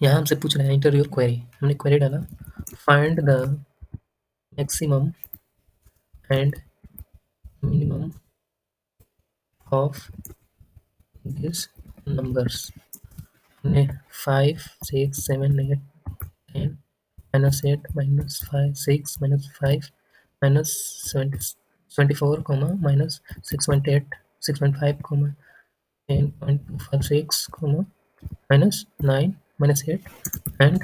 यहाँ हमसे पूछ रहा है इंटर योर क्वेरी। हमने क्वेरी डाला find the maximum and minimum of this numbers. हमने 5, 6, 7, 8, 10 -8 -5 6 -5 -74 -6.8 6.5 10.256 -9 -8 and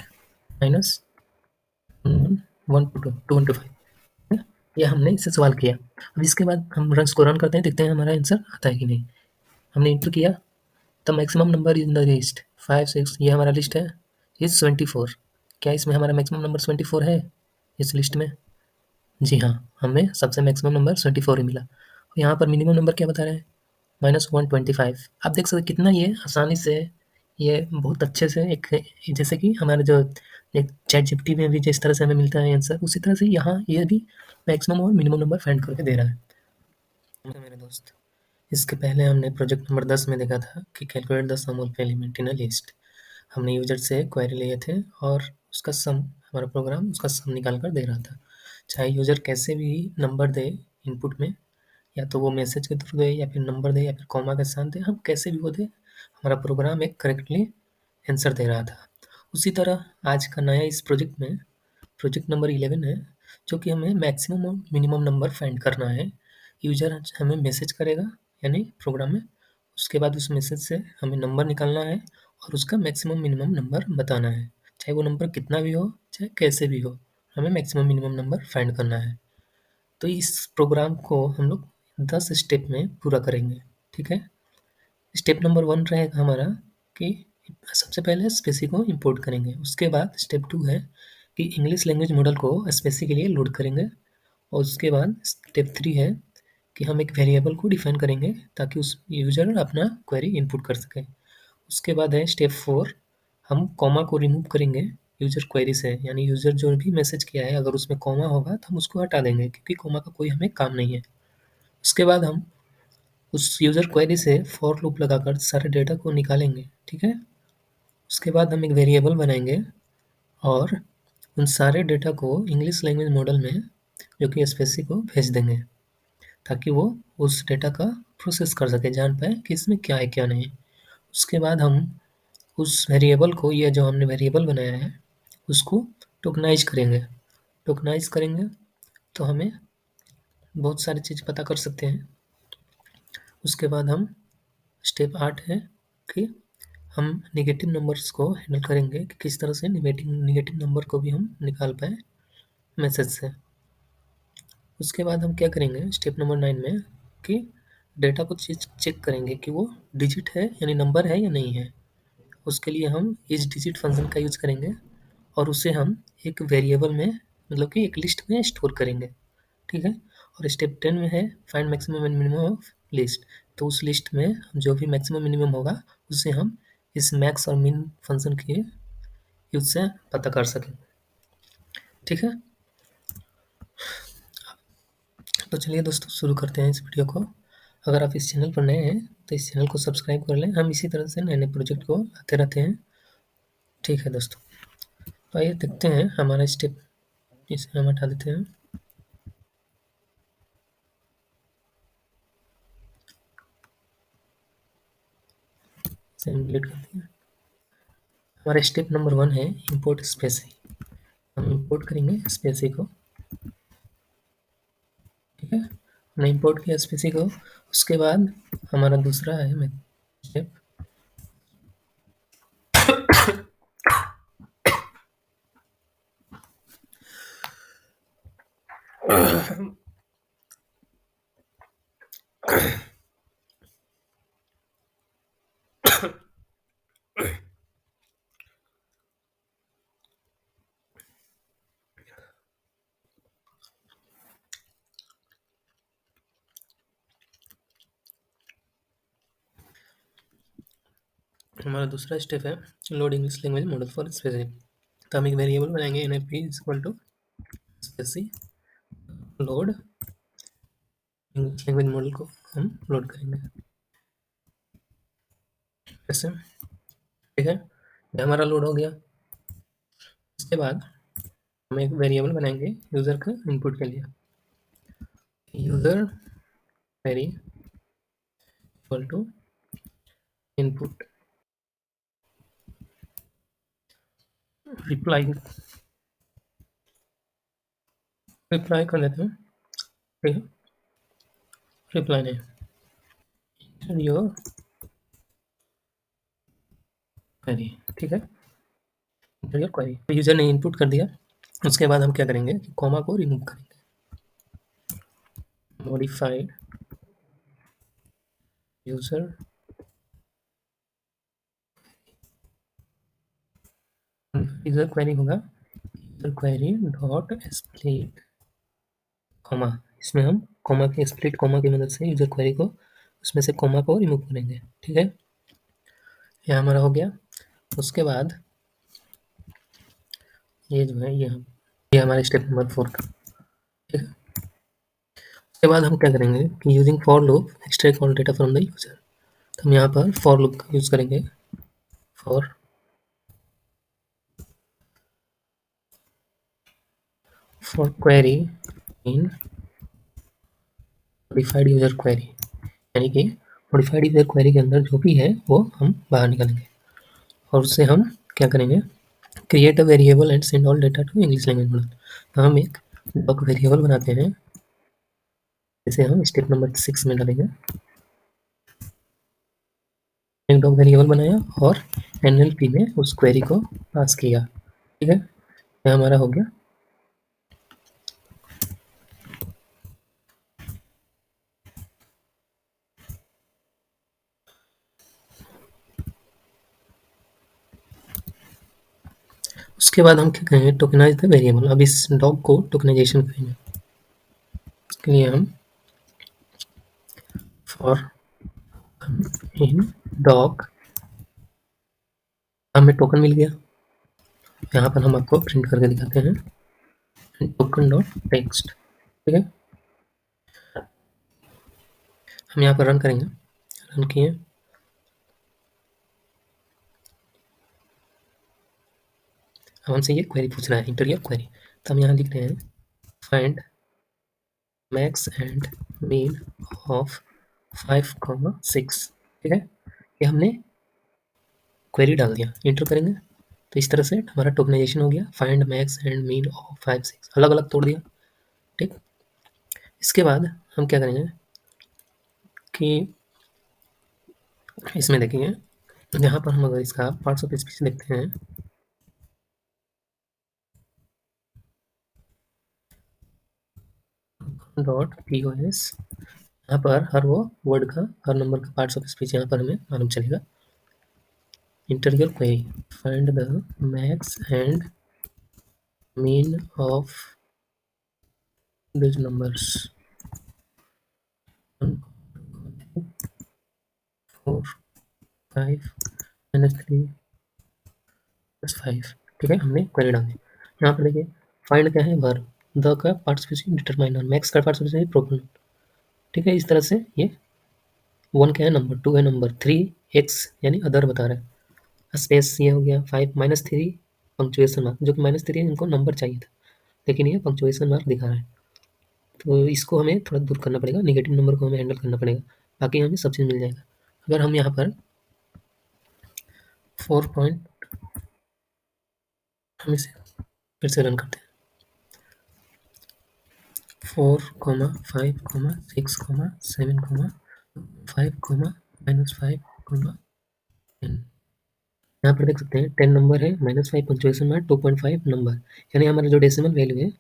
-1 -2 ये हमने इससे सवाल किया। अब इसके बाद हम रन को रन करते हैं, देखते हैं हमारा आंसर आता है कि नहीं। हमने इंटर किया the maximum number in the list 5 6, ये हमारा लिस्ट है, इज 24। क्या इसमें हमारा मैक्सिमम नंबर 24 है इस लिस्ट में? जी हाँ, हमें सबसे मैक्सिमम नंबर 24 ही मिला। यहाँ पर मिनिमम नंबर क्या बता रहे हैं? -125। आप देख सकते कितना ये आसानी से, ये बहुत अच्छे से एक, जैसे कि हमारे जो एक ChatGPT में भी जिस तरह से हमें मिलता है आंसर, उसी तरह से यहाँ ये भी मैक्सिमम और मिनिमम नंबर फाइंड करके दे रहा है। मेरे दोस्त, इसके पहले हमने प्रोजेक्ट नंबर 10 में देखा था कि calculate the sum of element in a list. हमने यूजर से क्वेरी लिए थे और उसका सम, हमारा प्रोग्राम उसका सम निकाल कर दे रहा था। चाहे यूजर कैसे भी नंबर दे इनपुट में, या तो वो मैसेज के थ्रू दे या फिर नंबर दे या फिर कॉमा के साथ दे, हम कैसे भी वो दे, हमारा प्रोग्राम एक करेक्टली आंसर दे रहा था। उसी तरह आज का नया इस प्रोजेक्ट में प्रोजेक्ट नंबर 11 है, जो कि हमें मैक्सिमम और मिनिमम नंबर फाइंड करना है। यूजर हमें मैसेज करेगा यानी प्रोग्राम में, उसके बाद उस मैसेज से हमें नंबर निकालना है और उसका मैक्सिमम मिनिमम नंबर बताना है। चाहे वो नंबर कितना भी हो, चाहे कैसे भी हो, हमें मैक्सिमम मिनिमम नंबर फाइंड करना है। तो इस प्रोग्राम को हम लोग 10 स्टेप में पूरा करेंगे, ठीक है। स्टेप नंबर 1 रहेगा हमारा कि सबसे पहले स्पेसी को इंपोर्ट करेंगे। उसके बाद स्टेप 2 है कि इंग्लिश लैंग्वेज मॉडल को स्पेसी के लिए लोड करेंगे। और उसके बाद स्टेप 3 है कि हम एक वेरिएबल को डिफाइन करेंगे ताकि उस यूजर अपना क्वेरी इनपुट कर सके। उसके बाद है स्टेप 4, हम कॉमा को रिमूव करेंगे यूजर क्वेरी से, यानी यूजर जो भी मैसेज किया है अगर उसमें कॉमा होगा तो हम उसको हटा देंगे, क्योंकि कॉमा का कोई हमें काम नहीं है। उसके बाद हम उस यूजर क्वेरी से फॉर लूप लगाकर सारे डेटा को निकालेंगे, ठीक है। उसके बाद हम एक वेरिएबल बनाएंगे और उन सारे डेटा को इंग्लिश लैंग्वेज मॉडल में, जो कि स्पेसी को भेज देंगे, ताकि वो उस डेटा का प्रोसेस कर सके, जान पाए कि इसमें क्या है क्या नहीं। उसके बाद हम उस वेरिएबल को, ये जो हमने वेरिएबल बनाया है, उसको टोकनाइज करेंगे। टोकनाइज करेंगे तो हमें बहुत सारी चीज़ पता कर सकते हैं। उसके बाद हम स्टेप 8 है कि हम नेगेटिव नंबर्स को हैंडल करेंगे कि किस तरह से नेगेटिव नंबर को भी हम निकाल पाए मैसेज से। उसके बाद हम क्या करेंगे स्टेप नंबर 9 में कि डेटा को चेक करेंगे कि वो डिजिट है यानी नंबर है या नहीं है। उसके लिए हम इस डिजिट फंक्शन का यूज़ करेंगे और उसे हम एक वेरिएबल में, मतलब कि एक लिस्ट में स्टोर करेंगे, ठीक है। और स्टेप 10 में है find maximum and minimum of list. तो उस लिस्ट में जो भी मैक्सिमम मिनिमम होगा उसे हम इस मैक्स और मिन फंक्शन के यूज से पता कर सकें, ठीक है। तो चलिए दोस्तों शुरू करते हैं इस वीडियो को। अगर आप इस चैनल पर नए हैं तो इस चैनल को सब्सक्राइब कर लें, हम इसी तरह से नए नए प्रोजेक्ट को लाते रहते हैं, ठीक है दोस्तों। तो आइए देखते हैं हमारा स्टेप, इसे हम हटा देते हैं। इसे हम डिलीट करते हैं। हमारा स्टेप नंबर 1 है इंपोर्ट स्पेसी। हम इंपोर्ट करेंगे स्पेसी को, ठीक है। हमने इंपोर्ट किया स्पेसी को। उसके बाद हमारा दूसरा है स्टेप, हमारा दूसरा स्टेप है load English language model for spaCy. तो हम एक वेरिएबल बनाएंगे NIP is equal to spaCy load English language model को हम लोड करेंगे ऐसे, ठीक है। ये हमारा लोड हो गया। उसके बाद हम एक वेरिएबल बनाएंगे यूज़र का इनपुट के लिए। User query equal to input reply reply कर देते हैं, ठीक है, रिप्लाई नहीं योर क्वेरी, ठीक है, योर क्वेरी। तो यूज़र ने इनपुट कर दिया। उसके बाद हम क्या करेंगे कि कॉमा को रिमूव करेंगे। मॉडिफाइड यूज़र यूज़र क्वेरी होगा user query dot split comma. इसमें हम कॉमा के स्प्लिट कॉमा की मदद से यूज़र क्वेरी को उसमें से कॉमा को रिमूव करेंगे, ठीक है। यह हमारा हो गया। उसके बाद ये जो है ये हमारा स्टेप नंबर 4 का, ठीक है। उसके बाद हम क्या करेंगे कि using for loop extract all data from the user. तो हम यहाँ पर फॉर लूप का यूज़ करेंगे। For query in modified user query, यानी कि मॉडिफाइड यूज़र क्वेरी के अंदर जो भी है वो हम बाहर निकालेंगे और उससे हम क्या करेंगे, create a variable and send all data to English language model. तो हम एक डॉक वेरिएबल बनाते हैं, जैसे हम स्टेप नंबर 6 में डालेंगे। एक डॉक वेरिएबल बनाया और एनएलपी में उस क्वेरी को पास किया, ठीक है। यह हमारा हो गया। उसके बाद हम क्या करेंगे, टोकनाइज द वेरिएबल। अब इस डॉग को टोकनाइजेशन करेंगे। उसके लिए हम फॉर इन डॉग हमें टोकन मिल गया। यहाँ पर हम आपको प्रिंट करके दिखाते हैं, टोकन डॉट टेक्स्ट, ठीक है। हम यहाँ पर रन करेंगे, रन किए। अब हमसे ये क्वेरी पूछ रहा है, इंटर योर क्वेरी। तो हम यहाँ लिख रहे हैं find max and mean of 5,6, ठीक है। ये हमने क्वेरी डाल दिया, इंटर करेंगे तो इस तरह से हमारा टोकनाइजेशन हो गया। Find max and mean of 5, 6 अलग अलग तोड़ दिया, ठीक। इसके बाद हम क्या करेंगे कि इसमें देखेंगे, यहाँ पर हम अगर इसका पार्ट्स ऑफ स्पीच देखते हैं, डॉट POS, यहाँ पर हर वो वर्ड का हर नंबर का पार्ट्स ऑफ स्पीच यहाँ पर हमें मालूम चलेगा। Inter your query find the max and mean of these numbers 1, 4, 5 -3 +5, ठीक है। हमने क्वेरी डाल दी। यहाँ पर देखिए फाइंड क्या है, वर्ब, द का पार्टिसिपेशन डिटरमाइनर, मैक्स का पार्टिसिपेशन प्रोपोनल, ठीक है। इस तरह से ये 1 क्या है नंबर, 2 है नंबर, 3 एक्स यानी अदर बता रहा है, स्पेस ये हो गया, 5 -3 पंक्चुएशन मार्क, जो कि -3 इनको नंबर चाहिए था लेकिन ये पंक्चुएशन मार्क दिखा रहा है। तो इसको हमें थोड़ा दूर करना पड़ेगा, नेगेटिव नंबर को हमें हैंडल करना पड़ेगा, बाकी हमें सब चीज़ मिल जाएगा। अगर हम यहाँ पर 4 पॉइंट, हम इसे फिर से रन करते हैं, 4, 5, 6, 7, 5, -5, 10। यहाँ पर देख सकते हैं 10 नंबर है, -5 पंक्चुएशन मार्क, 2.5 नंबर, यानी हमारा जो डेसिमल वैल्यू है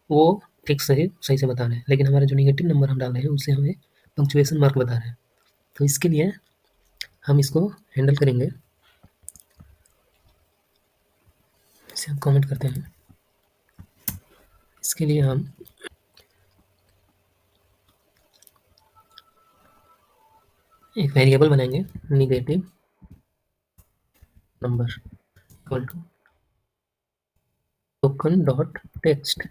वो ठीक सही से बता रहे हैं, लेकिन हमारा जो नेगेटिव नंबर हम डाल रहे हैं उससे हमें पंक्चुएशन मार्क बता रहे हैं। तो इसके लिए हम इसको हैंडल करेंगे, इसे हम कमेंट करते हैं। इसके लिए हम एक वेरिएबल बनाएंगे, negative number equal to token dot text,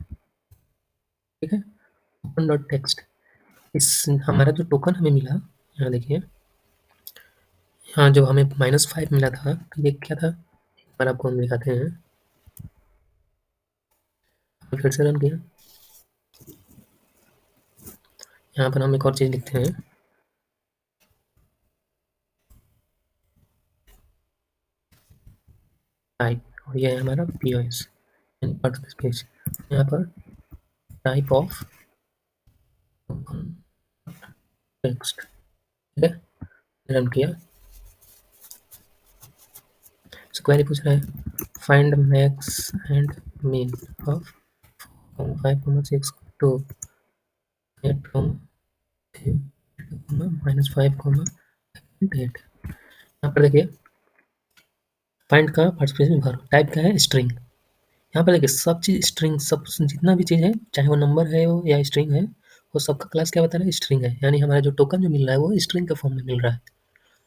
ठीक है। टोकन डॉट टेक्स्ट, इस हमारा जो टोकन हमें मिला, यहाँ देखिए, यहाँ जो हमें -5 मिला था, तो ये क्या था, एक बार आपको हम दिखाते हैं। फिर से रन किया। यहाँ पर हम एक और चीज़ लिखते हैं, टाइप, और ये है हमारा POS पार्ट ऑफ स्पेस। यहाँ पर टाइप ऑफ टेक्स्ट, ठीक है, रन किया। क्वेरी पूछ रहा है find max and mean of 5, 6 2 8 -5, 8। यहाँ पर देखिए फाइंड का पार्टिसिपेशन भरो, टाइप का है स्ट्रिंग। यहाँ पर देखिए सब चीज़ स्ट्रिंग, सब जितना भी चीज़ है, चाहे वो नंबर है हो या स्ट्रिंग है, वो सबका क्लास क्या बता रहा है, स्ट्रिंग है। यानी हमारा जो टोकन जो मिल रहा है वो स्ट्रिंग के फॉर्म में मिल रहा है।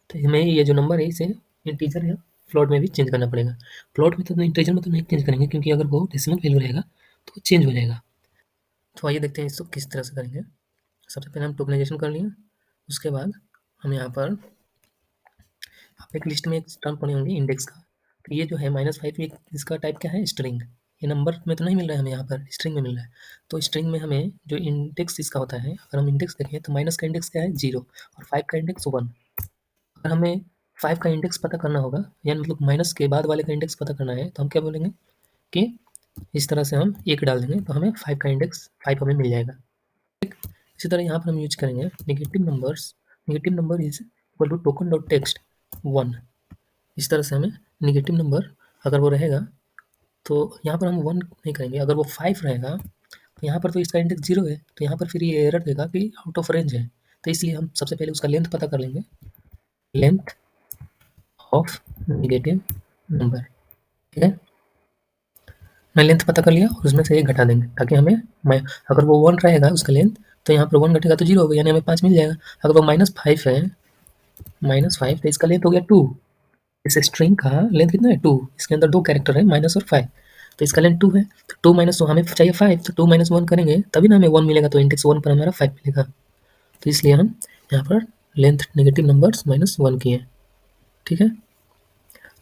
तो हमें ये जो नंबर है इसे इंटीजर या फ्लोट में भी चेंज करना पड़ेगा। फ्लोट में तो इंटीजर में तो नहीं चेंज करेंगे, क्योंकि अगर वो डेसिमल वैल्यू रहेगा तो वो चेंज हो जाएगा। तो आइए देखते हैं इसको किस तरह से करेंगे। सबसे पहले हम टोकनाइजेशन कर लिए, उसके बाद हम यहाँ पर आप एक लिस्ट में एक टर्म पढ़े होंगे इंडेक्स का। तो ये जो है -5, ये इसका टाइप क्या है, स्ट्रिंग। ये नंबर में तो नहीं मिल रहा है हमें, यहाँ पर स्ट्रिंग में मिल रहा है। तो स्ट्रिंग में हमें जो इंडेक्स इसका होता है, अगर हम इंडेक्स देखें तो माइनस का इंडेक्स क्या है, 0, और 5 का इंडेक्स 1। अगर हमें 5 का इंडेक्स पता करना होगा, यानी मतलब माइनस के बाद वाले का इंडेक्स पता करना है, तो हम क्या बोलेंगे कि इस तरह से हम 1 डाल देंगे तो हमें 5 का इंडेक्स 5 हमें मिल जाएगा। इसी तरह यहाँ पर हम यूज करेंगे negative numbers, negative number is equal to token dot text 1। इस तरह से हमें नेगेटिव नंबर अगर वो रहेगा तो यहाँ पर हम 1 नहीं करेंगे। अगर वो 5 रहेगा तो यहाँ पर तो इसका इंडेक्स 0 है, तो यहाँ पर फिर ये एरर देगा कि आउट ऑफ रेंज है। तो इसलिए हम सबसे पहले उसका लेंथ पता कर लेंगे, लेंथ ऑफ नेगेटिव नंबर, ठीक है। मैं लेंथ पता कर लिया और उसमें से 1 घटा देंगे, ताकि हमें अगर वो 1 रहेगा उसका लेंथ, तो यहाँ पर 1 घटेगा तो 0 होगा, यानी हमें 5 मिल जाएगा। अगर वो -5 है, -5, तो इसका लेंथ हो गया 2। इस स्ट्रिंग का लेंथ कितना है, 2। इसके अंदर 2 कैरेक्टर है, माइनस और 5, तो इसका लेंथ 2 है। तो 2 माइनस, तो हमें चाहिए 5, तो 2 माइनस 1 करेंगे तभी ना हमें 1 मिलेगा, तो इंडेक्स 1 पर हमारा 5 मिलेगा। तो इसलिए हम यहाँ पर लेंथ नेगेटिव नंबर्स -1 किए, ठीक है।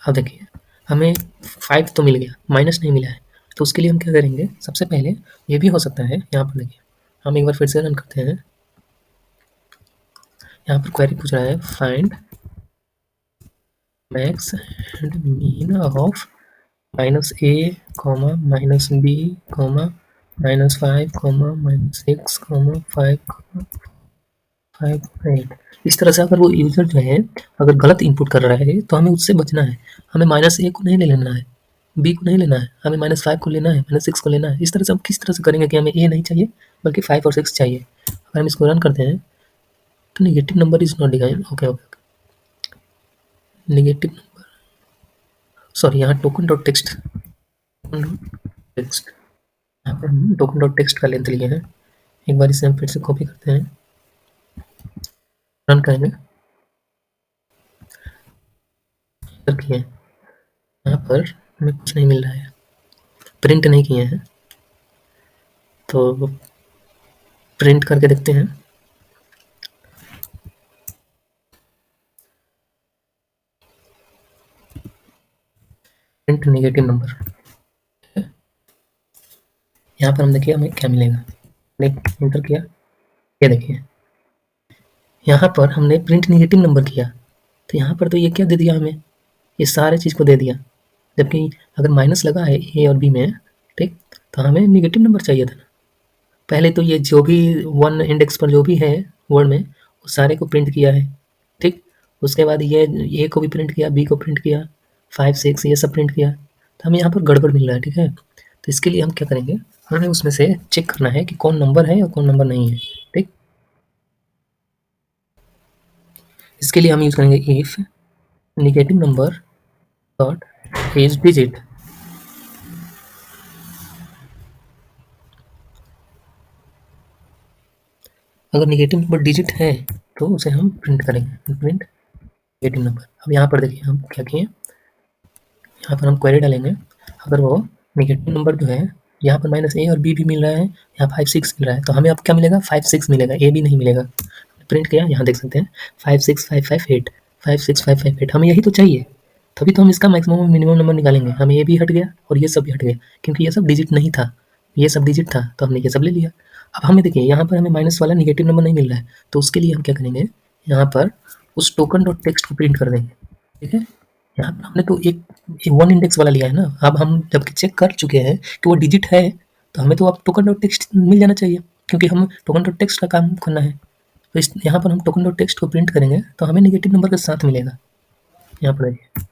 अब देखिए हमें 5 तो मिल गया, माइनस नहीं मिला है, तो उसके लिए हम क्या करेंगे, सबसे पहले ये भी हो सकता है, यहाँ पर देखिए हम एक बार फिर से रन करते हैं। यहाँ पर क्वेरी पूछ रहा है find max and mean of -a, -b, -5, -6, 5, 5, 8। इस तरह से अगर वो यूज़र जो है अगर गलत इनपुट कर रहा है तो हमें उससे बचना है। हमें -a को नहीं ले लेना है, b को नहीं लेना है, हमें -5 को लेना है, -6 को लेना है। इस तरह से हम किस तरह से करेंगे कि हमें a नहीं चाहिए बल्कि 5 और 6 चाहिए। अगर हम इसको रन करते हैं तो negative number is not defined, okay okay, negative number, sorry, यहाँ टोकन डॉट टेक्स्ट, टेक्स्ट, यहाँ पर हम टोकन डॉट टेक्स्ट का लेंथ लिए हैं। एक बार इसे हम फिर से कॉपी करते हैं, रन करेंगे, किए यहाँ पर हमें कुछ नहीं मिल रहा है, प्रिंट नहीं किए हैं, तो प्रिंट करके देखते हैं। प्रिंट नेगेटिव नंबर, यहाँ पर हम देखिए हमें क्या मिलेगा, एंटर किया, ये देखिए यहाँ पर हमने प्रिंट नेगेटिव नंबर किया, तो यहाँ पर तो ये क्या दे दिया हमें, ये सारे चीज़ को दे दिया। जबकि अगर माइनस लगा है ए और बी में, ठीक, तो हमें नेगेटिव नंबर चाहिए था ना। पहले तो ये जो भी 1 इंडेक्स पर जो भी है वर्ड में, वो सारे को प्रिंट किया है, ठीक। उसके बाद ये ए को भी प्रिंट किया, बी को प्रिंट किया, 5, 6 ये सब प्रिंट किया, तो हमें यहाँ पर गड़बड़ मिल रहा है, ठीक है। तो इसके लिए हम क्या करेंगे, हमें उसमें से चेक करना है कि कौन नंबर है और कौन नंबर नहीं है, ठीक। इसके लिए हम यूज़ करेंगे if negative number dot is digit. अगर नेगेटिव नंबर डिजिट है तो उसे हम प्रिंट करेंगे, प्रिंट नेगेटिव नंबर। अब यहाँ पर देखिए हम क्या किए, यहाँ पर हम क्वेरी डालेंगे, अगर वो नेगेटिव नंबर जो है, यहाँ पर -a और b भी मिल रहा है, यहाँ 5, 6 मिल रहा है, तो हमें अब क्या मिलेगा, 5, 6 मिलेगा, a भी नहीं मिलेगा। प्रिंट किया, यहाँ देख सकते हैं 5, 6, 5, 5, 8, 5, 6, 5, 5, 8, हमें यही तो चाहिए, तभी तो हम इसका मैक्सिमम मिनिमम नंबर निकालेंगे। हमें ये भी हट गया और ये सब भी हट गया, क्योंकि ये सब डिजिट नहीं था, ये सब डिजिट था तो हमने ये सब ले लिया। अब हमें देखिए यहाँ पर हमें माइनस वाला नेगेटिव नंबर नहीं मिल रहा है, तो उसके लिए हम क्या करेंगे, यहाँ पर उस टोकन डॉट टेक्स्ट को प्रिंट कर देंगे। ठीक है, यहाँ पर हमने तो एक वन इंडेक्स वाला लिया है ना, अब हम जबकि चेक कर चुके हैं कि वो डिजिट है, तो हमें तो अब टोकन डॉट टेक्स्ट मिल जाना चाहिए, क्योंकि हम टोकन डॉट टेक्स्ट का काम करना है। तो इस यहाँ पर हम टोकन डॉट टेक्स्ट को प्रिंट करेंगे तो हमें नेगेटिव नंबर के साथ मिलेगा। यहाँ पर देखिए,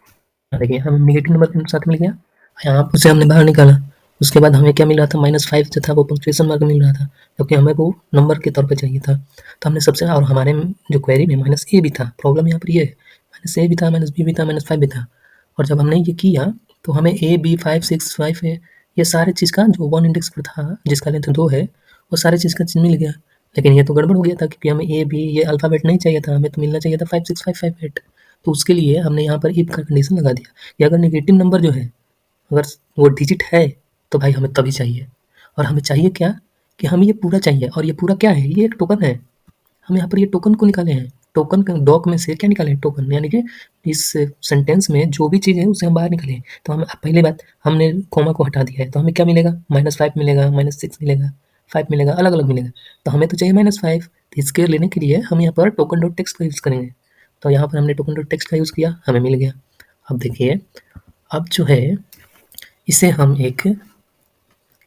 यहाँ देखिए हमें नेगेटिव नंबर के साथ मिल गया, यहाँ पर उसे हमने बाहर निकाला। उसके बाद हमें क्या मिल रहा था, -5 जो था वो पंक्चुएशन मार्क मिल रहा था, क्योंकि हमें वो नंबर के तौर पे चाहिए था। तो हमने सबसे, और हमारे जो क्वेरी में -a भी था, प्रॉब्लम यहाँ पर ये है, -a भी था, -b भी था, -5 भी था। और जब हमने ये किया तो हमें a, b, 5, 6, 5 है, ये सारे चीज़ का जो वन इंडेक्स पर था, जिसका लेंथ 2 है, वो सारे चीज़ का चीज़ मिल गया। लेकिन ये तो गड़बड़ हो गया था, क्योंकि हमें a, b ये अल्फ़ाबेट नहीं चाहिए था, हमें तो मिलना चाहिए था 5, 6, 5, 5, 8। तो उसके लिए हमने यहाँ पर इफ का कंडीशन लगा दिया कि अगर नेगेटिव नंबर जो है, अगर वो डिजिट है, तो भाई हमें तभी चाहिए। और हमें चाहिए क्या, कि हमें ये पूरा चाहिए, और ये पूरा क्या है, ये एक टोकन है। हम यहाँ पर ये टोकन को निकाले हैं, टोकन का डॉक में से क्या निकाले हैं, टोकन, यानी कि इस सेंटेंस में जो भी चीज़ है उसे हम बाहर निकाले हैं। तो हम पहली बात, हमने कॉमा को हटा दिया है, तो हमें क्या मिलेगा, -5 मिलेगा, -6 मिलेगा, 5 मिलेगा, अलग अलग मिलेगा। तो हमें तो चाहिए -5, तो इसके लेने के लिए हम यहाँ पर टोकन डॉट टेक्स्ट का यूज़ करेंगे। तो यहाँ पर हमने टोकन डॉट टेक्स्ट का यूज़ किया, हमें मिल गया। अब देखिए, अब जो है इसे हम एक,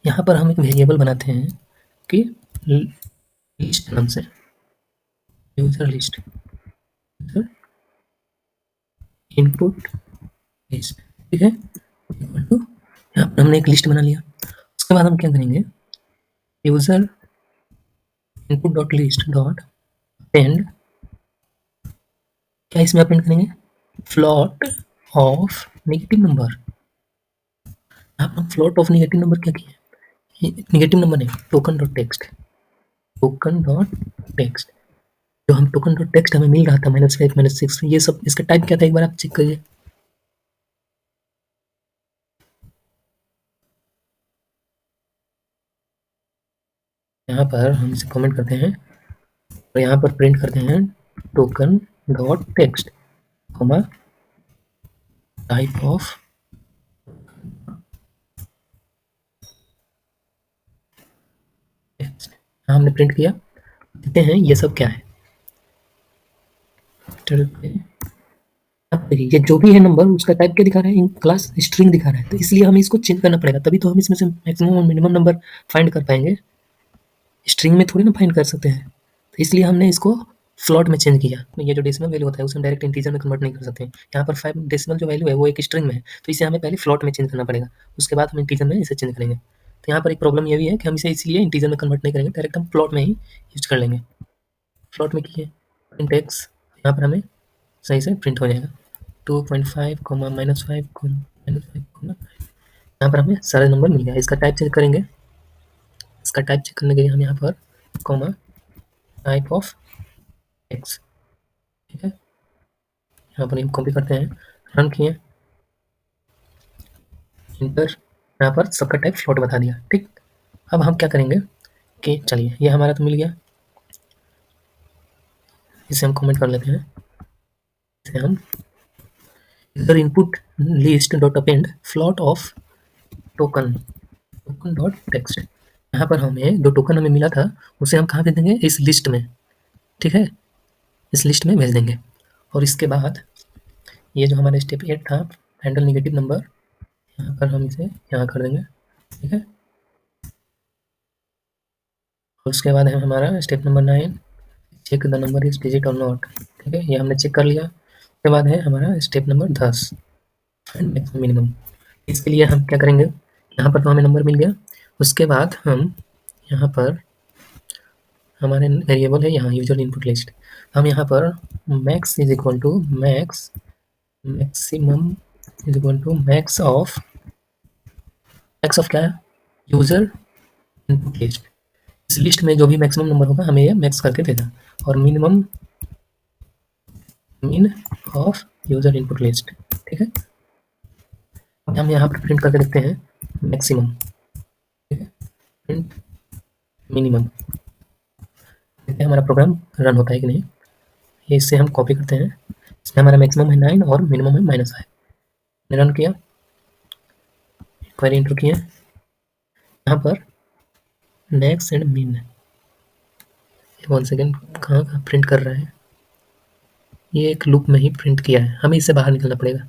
यहाँ पर हम एक वेरिएबल बनाते हैं कि लिस्ट नाम से, यूजर लिस्ट, इनपुट लिस्ट। ठीक है, इक्वल टू, यहाँ पर हमने एक लिस्ट बना लिया। उसके बाद हम क्या करेंगे, user input dot list dot append, क्या इसमें अपेंड करेंगे, फ्लॉट ऑफ नेगेटिव नंबर। यहाँ पर फ्लॉट ऑफ नेगेटिव नंबर क्या किया, नेगेटिव नंबर नहीं, token dot text, token dot text, जो हम टोकन डॉट टेक्स्ट हमें मिल रहा था -5 -6, ये सब इसका टाइप क्या था, एक बार आप चेक करिए। यहाँ पर हम इसे कमेंट करते हैं और यहाँ पर प्रिंट करते हैं token dot text, comma type of text. हमने प्रिंट किया, देखते हैं ये सब क्या है। देखिए ये जो भी है नंबर, उसका टाइप क्या दिखा रहा है, इन क्लास स्ट्रिंग दिखा रहा है, तो इसलिए हमें इसको चेंज करना पड़ेगा, तभी तो हम इसमें से मैक्सिमम और मिनिमम नंबर फाइंड कर पाएंगे। स्ट्रिंग में थोड़ी ना फाइंड कर सकते हैं, तो इसलिए हमने इसको फ्लॉट में चेंज किया। ये जो डेसिमल वैल्यू होता है उसे हम डायरेक्ट इंटीजर में कन्वर्ट नहीं कर सकते। यहाँ पर 5 डेसिमल जो वैल्यू है वो एक स्ट्रिंग में है, तो इसे हमें पहले फ्लॉट में चेंज करना पड़ेगा, उसके बाद हम इंटीजर में इसे चेंज करेंगे। तो यहाँ पर एक प्रॉब्लम ये भी है कि हम इसे इसलिए इंटीजर में कन्वर्ट नहीं करेंगे, डायरेक्ट हम फ्लॉट में ही यूज कर लेंगे। फ्लॉट में किए प्रिंट एक्स, यहाँ पर हमें सही से प्रिंट हो जाएगा 2.5, -5, यहाँ पर हमें सारे नंबर मिल गया। इसका टाइप चेक करेंगे, इसका टाइप चेक करने के लिए हम यहाँ पर कॉमा टाइप ऑफ एक्स, ठीक है, यहाँ पर हम कॉपी करते हैं, रन किए, इंटर, यहाँ पर सबका टाइप फ्लोट बता दिया। ठीक, अब हम क्या करेंगे कि चलिए ये हमारा तो मिल गया, इसे हम कमेंट कर लेते हैं, इसे हम इधर input list dot append float of token, token dot text. यहाँ पर हमें जो टोकन हमें मिला था उसे हम कहाँ भेज देंगे, इस लिस्ट में। ठीक है, इस लिस्ट में भेज देंगे। और इसके बाद ये जो हमारा स्टेप 8 था, हैंडल नेगेटिव नंबर, यहाँ पर हम इसे यहाँ कर देंगे। ठीक है, और उसके बाद है हमारा step number 9, check the number is digit और नॉट। ठीक है, ये हमने चेक कर लिया। उसके बाद है हमारा step number 10, find maximum minimum. इसके लिए हम क्या करेंगे, यहाँ पर तो हमें नंबर मिल गया, उसके बाद हम यहाँ पर हमारे वेरिएबल है यहाँ यूजर इनपुट लिस्ट, हम यहाँ पर max is equal to max, maximum is equal to max of क्या है, यूजर इनपुट लिस्ट। इस लिस्ट में जो भी मैक्सिमम नंबर होगा हमें ये मैक्स करके देगा, और मिनिमम मिन ऑफ यूजर इनपुट लिस्ट। ठीक है, अब हम यहाँ पर प्रिंट करके देखते हैं मैक्सिमम, ठीक है, प्रिंट मिनिमम, देखते हैं हमारा प्रोग्राम रन होता है कि नहीं। ये इससे हम कॉपी करते हैं, इसमें हमारा मैक्सिमम है 9 और मिनिमम है -5। रन किया, क्वेरी इंटर किए, यहाँ पर मैक्स एंड मिन। 1 सेकेंड, कहाँ प्रिंट कर रहा है? ये एक लूप में ही प्रिंट किया है, हमें इससे बाहर निकलना पड़ेगा।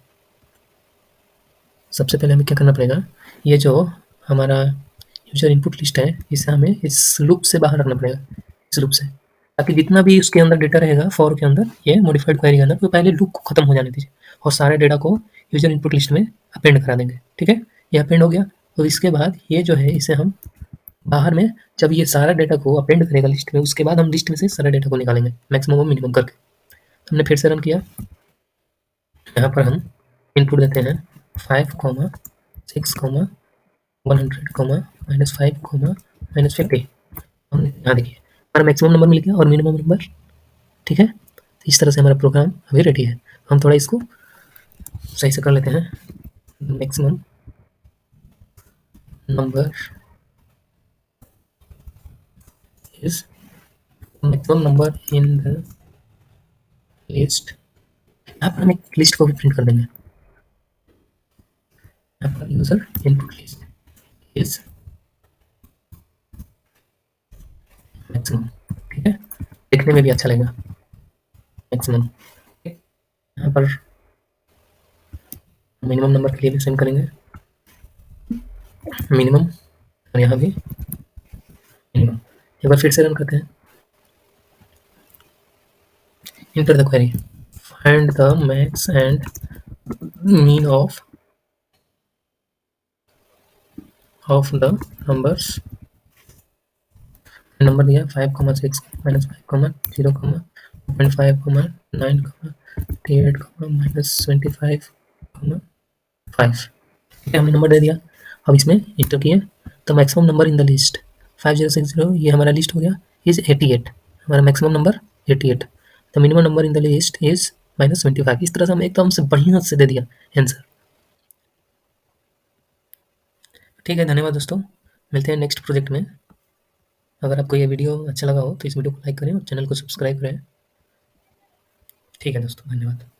सबसे पहले हमें क्या करना पड़ेगा, ये जो हमारा यूजर इनपुट लिस्ट है इसे हमें इस लूप से बाहर रखना पड़ेगा, इस लूप से, ताकि जितना भी उसके अंदर डेटा रहेगा फॉर के अंदर, ये मॉडिफाइड क्वेरी के अंदर, तो पहले लूप को खत्म हो जाने दीजिए और सारे डेटा को यूजर इनपुट लिस्ट में अपेंड करा देंगे। ठीक है, ये अपेंड हो गया। तो इसके बाद ये जो है इसे हम बाहर में, जब ये सारा डेटा को अपेंड करेगा लिस्ट में, उसके बाद हम लिस्ट में से सारा डेटा को निकालेंगे मैक्सिमम और मिनिमम करके। हमने फिर से रन किया, यहाँ पर हम इनपुट देते हैं 5, 6, 100, -5, -50। हमने यहाँ देखिए हमारा मैक्सिमम नंबर मिल गया और मिनिमम नंबर। ठीक है, तो इस तरह से हमारा प्रोग्राम अभी रेडी है। हम थोड़ा इसको सही से कर लेते हैं। Maximum number is maximum number in the list. यहाँ पर हम एक लिस्ट को भी प्रिंट कर देंगे। यहाँ पर user input list is maximum. ठीक है, देखने में भी अच्छा लगेगा मैक्सिमम। यहाँ पर मिनिमम नंबर के लिए भी सेम करेंगे मिनिमम, और यहाँ भी मिनिमम। एक बार फिर से रन करते हैं। Enter the query. Find the max and mean of the numbers। Number दिया 5, 6, -5, 0, 2.5, 9, 38, -25, 5। ठीक है, हमने नंबर दे दिया। अब इसमें इंटर किए तो maximum number in the list 5060, ये हमारा लिस्ट हो गया, इज 88। हमारा maximum number 88। The minimum number in the list is -25। इस तरह से हम एकदम से बढ़िया से दे दिया आंसर। ठीक है, धन्यवाद दोस्तों, मिलते हैं नेक्स्ट प्रोजेक्ट में। अगर आपको ये वीडियो अच्छा लगा हो तो इस वीडियो को लाइक करें और चैनल को सब्सक्राइब करें। ठीक है दोस्तों, धन्यवाद।